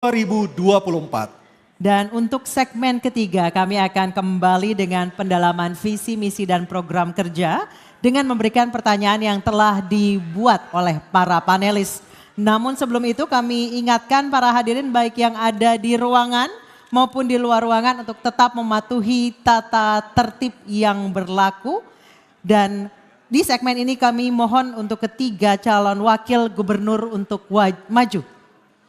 2024. Dan untuk segmen ketiga kami akan kembali dengan pendalaman visi, misi dan program kerja dengan memberikan pertanyaan yang telah dibuat oleh para panelis. Namun sebelum itu kami ingatkan para hadirin baik yang ada di ruangan maupun di luar ruangan untuk tetap mematuhi tata tertib yang berlaku. Dan di segmen ini kami mohon untuk ketiga calon wakil gubernur untuk maju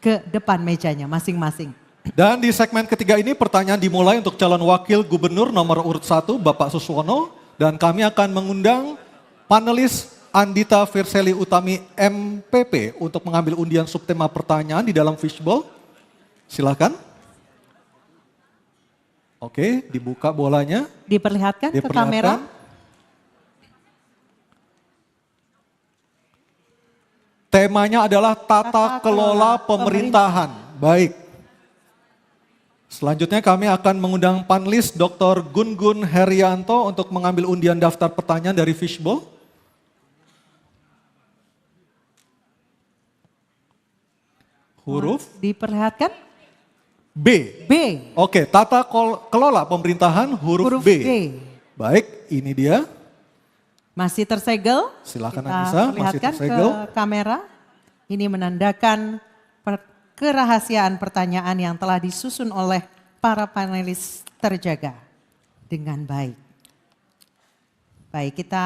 ke depan mejanya masing-masing. Dan di segmen ketiga ini pertanyaan dimulai untuk calon wakil gubernur nomor urut 1 Bapak Suswono. Dan kami akan mengundang panelis Andita Firseli Utami MPP untuk mengambil undian subtema pertanyaan di dalam fishbowl. Silakan. Oke, dibuka bolanya. Diperlihatkan ke kamera. Temanya adalah tata kelola pemerintahan. Baik. Selanjutnya kami akan mengundang panelis Dr. Gun-Gun Herianto untuk mengambil undian daftar pertanyaan dari fishbowl. Huruf? Diperlihatkan? B. B. Oke, tata kelola pemerintahan huruf B. Baik, ini dia. Masih tersegel. Silakan Kita Anissa, masih perlihatkan tersegel. ke kamera. Ini menandakan kerahasiaan pertanyaan yang telah disusun oleh para panelis terjaga dengan baik. Baik, kita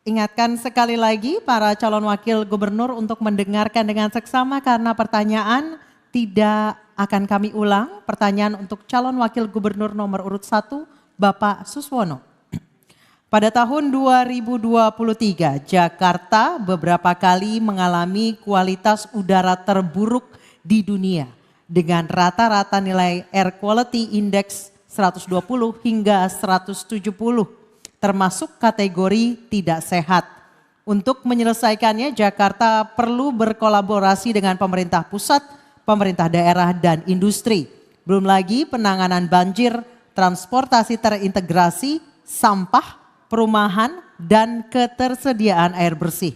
ingatkan sekali lagi para calon wakil gubernur untuk mendengarkan dengan seksama karena pertanyaan tidak akan kami ulang. Pertanyaan untuk calon wakil gubernur nomor urut 1 Bapak Suswono. Pada tahun 2023, Jakarta beberapa kali mengalami kualitas udara terburuk di dunia dengan rata-rata nilai Air Quality Index 120 hingga 170, termasuk kategori tidak sehat. Untuk menyelesaikannya, Jakarta perlu berkolaborasi dengan pemerintah pusat, pemerintah daerah, dan industri. Belum lagi penanganan banjir, transportasi terintegrasi, sampah, perumahan, dan ketersediaan air bersih.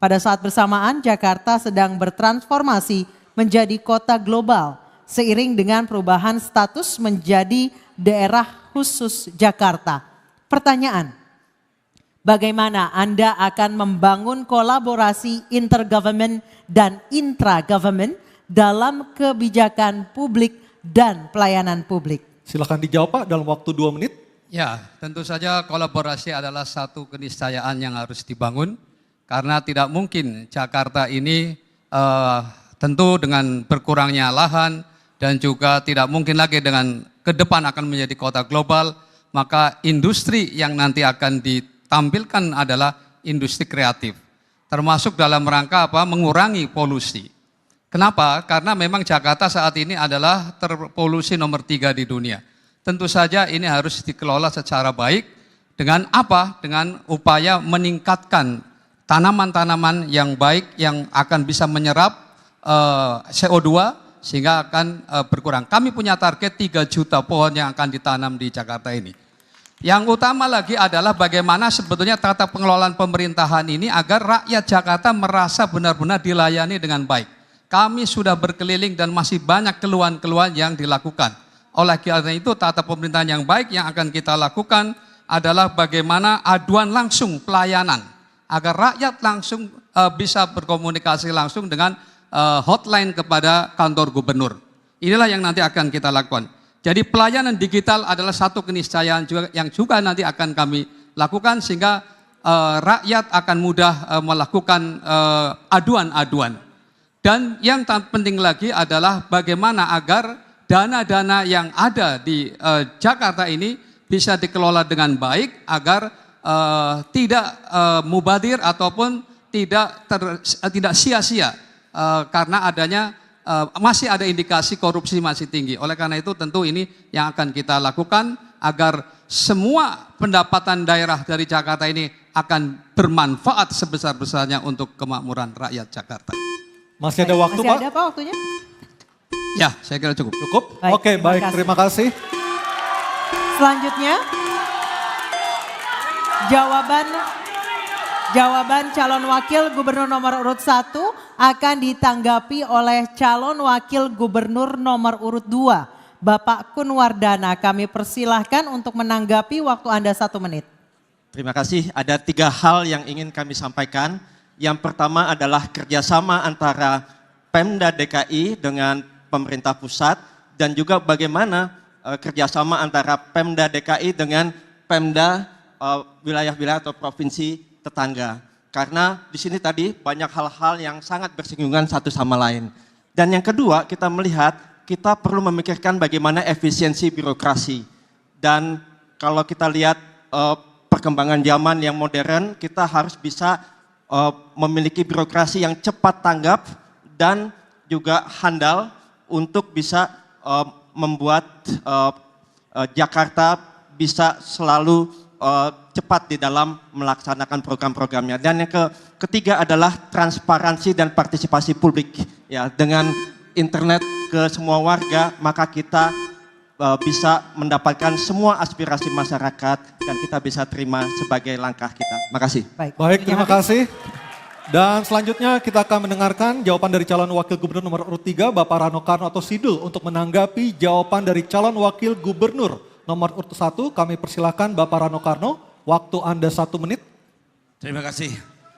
Pada saat bersamaan, Jakarta sedang bertransformasi menjadi kota global seiring dengan perubahan status menjadi daerah khusus Jakarta. Pertanyaan, bagaimana Anda akan membangun kolaborasi intergovernment dan intra-government dalam kebijakan publik dan pelayanan publik? Silakan dijawab Pak dalam waktu 2 menit. Ya, tentu saja kolaborasi adalah satu keniscayaan yang harus dibangun karena tidak mungkin Jakarta ini tentu dengan berkurangnya lahan dan juga tidak mungkin lagi dengan ke depan akan menjadi kota global, maka industri yang nanti akan ditampilkan adalah industri kreatif, termasuk dalam rangka mengurangi polusi. Kenapa? Karena memang Jakarta saat ini adalah terpolusi nomor 3 di dunia. Tentu saja ini harus dikelola secara baik dengan apa? Dengan upaya meningkatkan tanaman-tanaman yang baik yang akan bisa menyerap CO2 sehingga akan berkurang. Kami punya target 3 juta pohon yang akan ditanam di Jakarta ini. Yang utama lagi adalah bagaimana sebetulnya tata pengelolaan pemerintahan ini agar rakyat Jakarta merasa benar-benar dilayani dengan baik. Kami sudah berkeliling dan masih banyak keluhan-keluhan yang dilakukan. Oleh karena itu tata pemerintahan yang baik yang akan kita lakukan adalah bagaimana aduan langsung pelayanan agar rakyat langsung bisa berkomunikasi langsung dengan hotline kepada kantor gubernur. Inilah yang nanti akan kita lakukan. Jadi pelayanan digital adalah satu keniscayaan yang juga nanti akan kami lakukan sehingga rakyat akan mudah melakukan aduan-aduan. Dan yang penting lagi adalah bagaimana agar dana-dana yang ada di Jakarta ini bisa dikelola dengan baik agar tidak mubadir ataupun tidak sia-sia karena adanya masih ada indikasi korupsi masih tinggi. Oleh karena itu tentu ini yang akan kita lakukan agar semua pendapatan daerah dari Jakarta ini akan bermanfaat sebesar-besarnya untuk kemakmuran rakyat Jakarta. Masih ada waktu Pak? Masih ada Pak waktunya? Ya, saya kira cukup. Cukup? Oke, baik. Terima kasih. Selanjutnya, jawaban calon wakil gubernur nomor urut 1 akan ditanggapi oleh calon wakil gubernur nomor urut 2, Bapak Kunwardana. Kami persilahkan untuk menanggapi, waktu Anda 1 menit. Terima kasih. Ada 3 hal yang ingin kami sampaikan. Yang pertama adalah kerjasama antara Pemda DKI dengan pemerintah pusat dan juga bagaimana kerjasama antara Pemda DKI dengan Pemda wilayah-wilayah atau provinsi tetangga. Karena di sini tadi banyak hal-hal yang sangat bersinggungan satu sama lain. Dan yang kedua, kita melihat kita perlu memikirkan bagaimana efisiensi birokrasi. Dan kalau kita lihat perkembangan zaman yang modern, kita harus bisa memiliki birokrasi yang cepat tanggap dan juga handal untuk bisa membuat Jakarta bisa selalu cepat di dalam melaksanakan program-programnya. Dan yang ketiga adalah transparansi dan partisipasi publik. Ya, dengan internet ke semua warga, maka kita bisa mendapatkan semua aspirasi masyarakat dan kita bisa terima sebagai langkah kita. Makasih. Baik, terima kasih. Dan selanjutnya kita akan mendengarkan jawaban dari calon wakil gubernur nomor urut 3, Bapak Rano Karno atau Sidul, untuk menanggapi jawaban dari calon wakil gubernur nomor urut 1. Kami persilahkan Bapak Rano Karno, waktu Anda 1 menit. Terima kasih.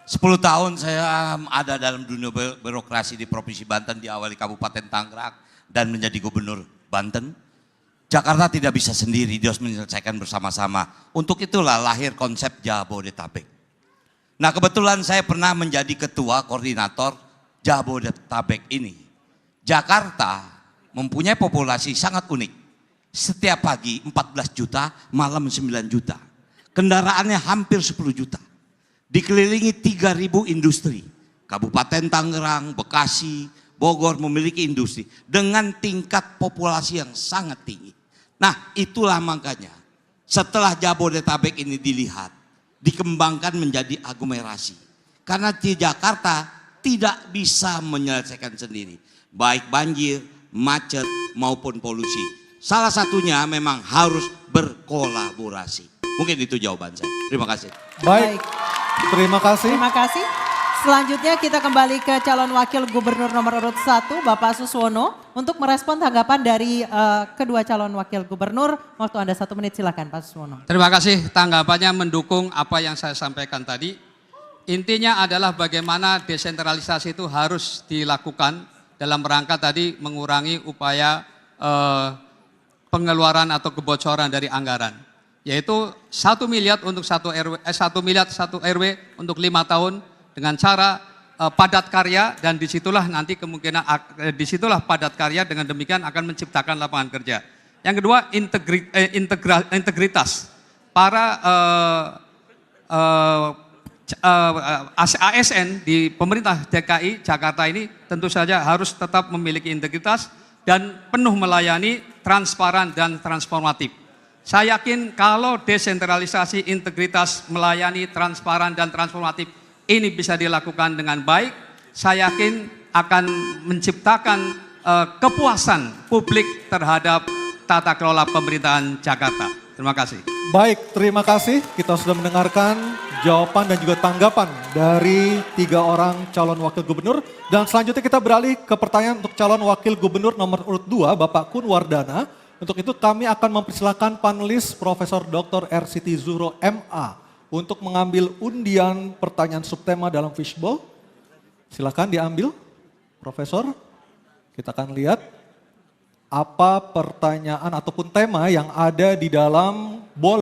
10 tahun saya ada dalam dunia birokrasi di Provinsi Banten, diawali Kabupaten Tangerang dan menjadi gubernur Banten. Jakarta tidak bisa sendiri, dia harus menyelesaikan bersama-sama. Untuk itulah lahir konsep Jabodetabek. Nah, kebetulan saya pernah menjadi ketua koordinator Jabodetabek ini. Jakarta mempunyai populasi sangat unik. Setiap pagi 14 juta, malam 9 juta. Kendaraannya hampir 10 juta. Dikelilingi 3.000 industri. Kabupaten Tangerang, Bekasi, Bogor memiliki industri dengan tingkat populasi yang sangat tinggi. Nah, itulah makanya setelah Jabodetabek ini dilihat, dikembangkan menjadi aglomerasi. Karena di Jakarta tidak bisa menyelesaikan sendiri. Baik banjir, macet maupun polusi. Salah satunya memang harus berkolaborasi. Mungkin itu jawaban saya. Terima kasih. Baik, terima kasih. Terima kasih. Selanjutnya kita kembali ke calon wakil gubernur nomor urut 1, Bapak Suswono, untuk merespon tanggapan dari kedua calon wakil gubernur. Waktu Anda 1 menit, silakan Pak Suswono. Terima kasih, tanggapannya mendukung apa yang saya sampaikan tadi. Intinya adalah bagaimana desentralisasi itu harus dilakukan dalam rangka tadi mengurangi upaya pengeluaran atau kebocoran dari anggaran. Yaitu 1 miliar untuk 1 miliar 1 RW untuk 5 tahun dengan cara padat karya, dan disitulah nanti kemungkinan disitulah padat karya, dengan demikian akan menciptakan lapangan kerja. Yang kedua, integritas para ASN di pemerintah DKI Jakarta ini tentu saja harus tetap memiliki integritas dan penuh melayani, transparan dan transformatif. Saya yakin kalau desentralisasi, integritas, melayani, transparan dan transformatif ini bisa dilakukan dengan baik, saya yakin akan menciptakan kepuasan publik terhadap tata kelola pemerintahan Jakarta. Terima kasih. Baik, terima kasih. Kita sudah mendengarkan jawaban dan juga tanggapan dari 3 orang calon wakil gubernur. Dan selanjutnya kita beralih ke pertanyaan untuk calon wakil gubernur nomor urut 2, Bapak Kunwardana. Untuk itu kami akan mempersilahkan panelis Profesor Dr. R. Siti Zuhro MA untuk mengambil undian pertanyaan subtema dalam fishbowl. Silakan diambil, Profesor. Kita akan lihat apa pertanyaan ataupun tema yang ada di dalam bola.